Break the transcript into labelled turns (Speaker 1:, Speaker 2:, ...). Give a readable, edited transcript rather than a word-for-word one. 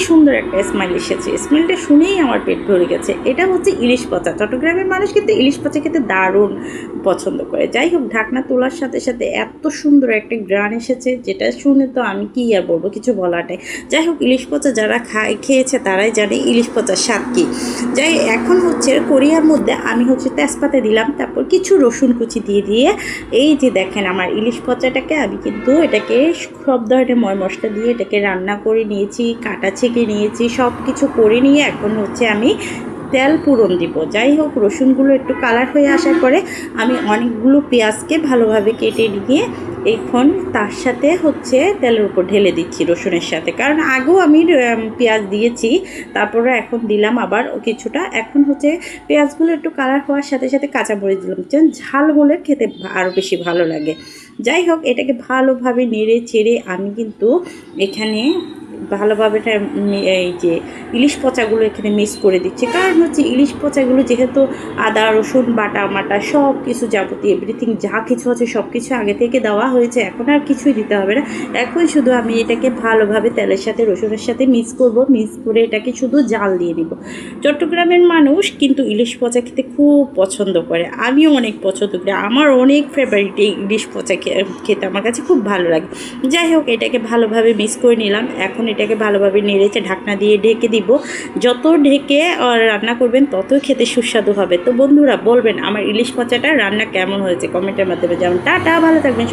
Speaker 1: সুন্দর একটা স্মেল এসেছে, স্মেলটা শুনেই আমার পেট ভরে গেছে। এটা হচ্ছে ইলিশ পচা। চট্টগ্রামের মানুষ কিন্তু ইলিশ পচা খেতে দারুণ পছন্দ করে। যাই হোক, ঢাকনা তোলার সাথে সাথে এত সুন্দর একটা গ্রান এসেছে, যেটা শুনে তো আমি কি আর বলবো, কিছু বলার নেই। যাই হোক, ইলিশ পচা যারা খেয়েছে তারাই জানে ইলিশ পচার স্বাদ কী। যাই এখন হচ্ছে কোরিয়ার মধ্যে আমি হচ্ছে তেজপাতা দিলাম, তারপর কিছু রসুন কুচি দিয়ে এই যে দেখেন আমার ইলিশ পচাটাকে আমি কিন্তু এটাকে সব ধরনের ময় মশলা দিয়ে এটাকে রান্না করে নিয়েছি, কাটা ছেঁকে নিয়েছি, সব কিছু করে নিয়ে এখন হচ্ছে আমি তেল পুরন দিব। যাই হোক, রসুনগুলো একটু কালার হয়ে আসার পরে আমি অনেকগুলো পেঁয়াজকে ভালোভাবে কেটে নিয়ে এখন তার সাথে হচ্ছে তেলের উপর ঢেলে দিচ্ছি রসুনের সাথে, কারণ আগেও আমি পেঁয়াজ দিয়েছি, তারপরে এখন দিলাম আবার কিছুটা। এখন হচ্ছে পেঁয়াজগুলো একটু কালার হওয়ার সাথে সাথে কাঁচামরিচ দিলাম, যেন ঝাল হলে খেতে আরও বেশি ভালো লাগে। যাই হোক, এটাকে ভালোভাবে নেড়ে চেড়ে আমি কিন্তু এখানে ভালোভাবে এই যে ইলিশ পচাগুলো এখানে মিক্স করে দিচ্ছি, কারণ হচ্ছে ইলিশ পচাগুলো যেহেতু আদা রসুন বাটা মাটা সব কিছু যাবতীয় এভরিথিং যা কিছু আছে সব কিছু আগে থেকে দেওয়া হয়েছে, এখন আর কিছুই দিতে হবে না। এখন শুধু আমি এটাকে ভালোভাবে তেলের সাথে রসুনের সাথে মিক্স করব, মিক্স করে এটাকে শুধু জাল দিয়ে দিব। চট্টগ্রামের মানুষ কিন্তু ইলিশ পচা খেতে খুব পছন্দ করে, আমিও অনেক পছন্দ করি, আমার অনেক ফেভারিট এই ইলিশ পচা খেতে আমার কাছে খুব ভালো লাগে। যাই হোক, এটাকে ভালোভাবে মিক্স করে নিলাম। এখন এটাকে ভালোভাবে নেড়েছে ঢাকনা দিয়ে ঢেকে দিব। যত ঢেকে রান্না করবেন ততই খেতে সুস্বাদু হবে। তো বন্ধুরা বলবেন আমার ইলিশ পচাটা রান্না কেমন হয়েছে কমেন্টের মাধ্যমে। যেমন টাটা, ভালো থাকবেন।